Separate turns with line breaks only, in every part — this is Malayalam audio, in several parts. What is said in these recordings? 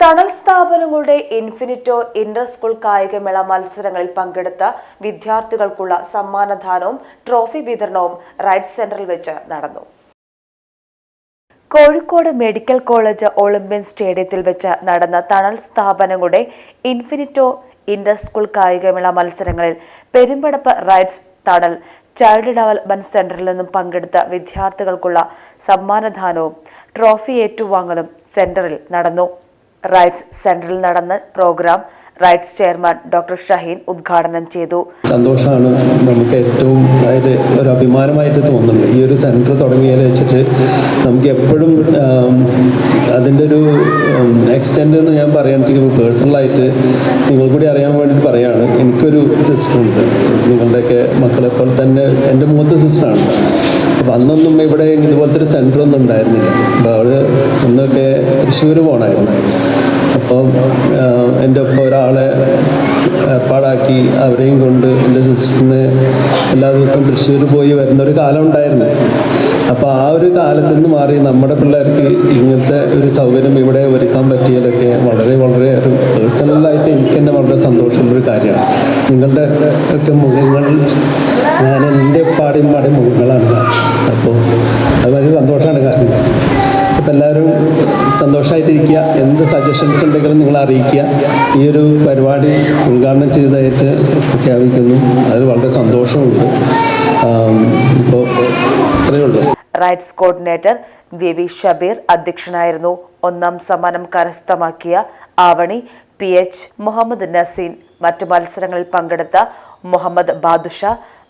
തണൽ സ്ഥാപനങ്ങളുടെ ഇൻഫിനിറ്റോ ഇന്റർ സ്കൂൾ കായികമേള മത്സരങ്ങളിൽ പങ്കെടുത്ത വിദ്യാർത്ഥികൾക്കുള്ള സമ്മാനദാനവും ട്രോഫി വിതരണവും റൈറ്റ് സെന്ററിൽ വെച്ച് നടന്നു. കോഴിക്കോട് മെഡിക്കൽ കോളേജ് ഒളിമ്പ്യൻ സ്റ്റേഡിയത്തിൽ വെച്ച് നടന്ന തണൽ സ്ഥാപനങ്ങളുടെ ഇൻഫിനിറ്റോ ഇന്റർ സ്കൂൾ കായികമേള മത്സരങ്ങളിൽ പെരുമ്പടപ്പ് റൈറ്റ്സ് തണൽ ചൈൽഡ് ഡെവലപ്മെന്റ് സെന്ററിൽ നിന്നും പങ്കെടുത്ത വിദ്യാർത്ഥികൾക്കുള്ള സമ്മാനദാനവും ട്രോഫി ഏറ്റുവാങ്ങലും സെന്ററിൽ നടന്നു. റൈറ്റ്സ് സെന്ററിൽ നടന്ന programme Rights chairman doctor Shaheen ഉദ്ഘാടനം ചെയ്തു.
സന്തോഷമാണ്, നമുക്ക് ഏറ്റവും ഒരു അഭിമാനമായിട്ട് തോന്നുന്നുണ്ട്. ഈ ഒരു സെന്റർ തുടങ്ങിയതിൽ വെച്ചിട്ട് നമുക്ക് എപ്പോഴും അതിൻ്റെ ഒരു എക്സ്റ്റെൻഡ് എന്ന് ഞാൻ പറയുകയാണെന്ന് പേഴ്സണലായിട്ട് നിങ്ങൾ കൂടി അറിയാൻ വേണ്ടിയിട്ട് പറയുകയാണ്. എനിക്കൊരു സിസ്റ്ററുണ്ട്, നിങ്ങളുടെയൊക്കെ മക്കളെപ്പോലെ തന്നെ എൻ്റെ മൂത്ത സിസ്റ്ററാണ്. അപ്പം അന്നൊന്നും ഇവിടെ ഇതുപോലത്തെ ഒരു സെൻറ്ററൊന്നും ഉണ്ടായിരുന്നില്ല. അപ്പോൾ അവൾ ഒന്നൊക്കെ തൃശ്ശൂർ പോകണമായിരുന്നു. അപ്പോൾ എൻ്റെ ഒപ്പം ഒരാളെ ഏർപ്പാടാക്കി അവരെയും കൊണ്ട് എൻ്റെ സിസ്റ്ററിന് എല്ലാ ദിവസവും തൃശ്ശൂർ പോയി വരുന്നൊരു കാലം ഉണ്ടായിരുന്നു. അപ്പോൾ ആ ഒരു കാലത്ത് നിന്ന് മാറി നമ്മുടെ പിള്ളേർക്ക് ഇങ്ങനത്തെ ഒരു സൗകര്യം ഇവിടെ ഒരുക്കാൻ പറ്റിയതൊക്കെ വളരെ വളരെ ഒരു പേഴ്സണലായിട്ട് എനിക്ക് തന്നെ വളരെ സന്തോഷമുള്ളൊരു കാര്യമാണ്. നിങ്ങളുടെ ഒക്കെ മുഖങ്ങൾ ഞാൻ എൻ്റെ പാടിയും മുഖങ്ങളാണ്. അപ്പോൾ അത് വളരെ സന്തോഷമാണ് കാര്യം. അപ്പം എല്ലാവരും സന്തോഷമായിട്ടിരിക്കുക. എന്ത് സജഷൻസ് ഉണ്ടെങ്കിലും നിങ്ങൾ അറിയിക്കുക. ഈ ഒരു പരിപാടി ഉദ്ഘാടനം ചെയ്തതായിട്ട് പ്രഖ്യാപിക്കുന്നു. അതിൽ വളരെ സന്തോഷമുണ്ട്. ഇപ്പോൾ അത്രയേ ഉള്ളൂ.
റൈറ്റ്സ് കോർഡിനേറ്റർ വി ഷബീർ അധ്യക്ഷനായിരുന്നു. ഒന്നാം സമ്മാനം കരസ്ഥമാക്കിയ ആവണി PH മുഹമ്മദ് നസീൻ, മറ്റു മത്സരങ്ങളിൽ പങ്കെടുത്ത മുഹമ്മദ് ബാദുഷ,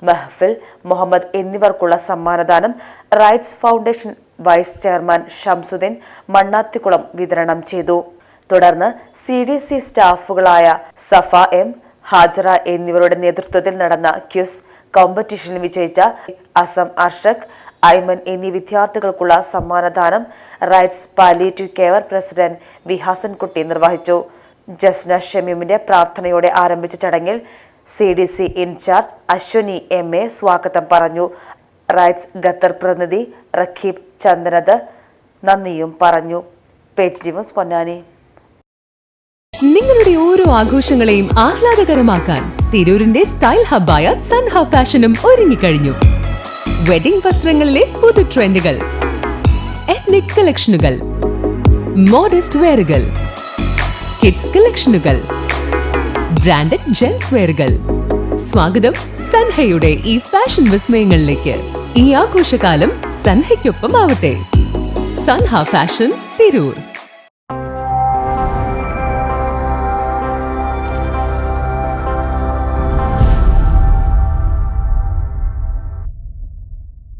മെഹഫിൽ മുഹമ്മദ് എന്നിവർക്കുള്ള സമ്മാനദാനം rights foundation vice chairman Shamsuddin Mannathikulam വിതരണം ചെയ്തു. തുടർന്ന് CDC സ്റ്റാഫുകളായ സഫ M, ഹാജറ എന്നിവരുടെ നേതൃത്വത്തിൽ നടന്ന ക്യൂസ് കോമ്പറ്റീഷനിൽ വിജയിച്ച അസം അർഷക്, ഐമൻ എന്നീ വിദ്യാർത്ഥികൾക്കുള്ള സമ്മാനദാനം rights palliative care president V Hasankutty നിർവഹിച്ചു. ജസ്ന ഷമീമിന്റെ പ്രാർത്ഥനയോടെ ആരംഭിച്ച ചടങ്ങിൽ CDC ഇൻചാർജ് അശ്വനി MA സ്വാഗതം പറഞ്ഞു. റൈറ്റ്സ് ഖത്തർ പ്രതിനിധി റഖീബ് ചന്ദ്രത് നന്ദിയും പറഞ്ഞു. Page news Ponnani.
നിങ്ങളുടെ ഓരോ ആഘോഷങ്ങളെയും ആഹ്ലാദകരമാക്കാൻ തിരൂരിന്റെ സ്റ്റൈൽ ഹബ്ബായ സൻഹ ഫാഷനും ഒരുങ്ങിക്കഴിഞ്ഞു. വെഡിംഗ് വസ്ത്രങ്ങളിലെ പുതു ട്രെൻഡുകൾ, എത്നിക് കളക്ഷനുകൾ, മോഡസ്റ്റ് വെയറുകൾ, കിഡ്സ് കളക്ഷനുകൾ, ബ്രാൻഡഡ് ജെൻസ് വെയറുകൾ. സ്വാഗതം സൻഹയുടെ ഈ ഫാഷൻ വിസ്മയങ്ങളിലേക്ക്. ഈ ആഘോഷകാലം സൻഹയ്ക്കൊപ്പം ആവട്ടെ. സൻഹ ഫാഷൻ, തിരൂർ.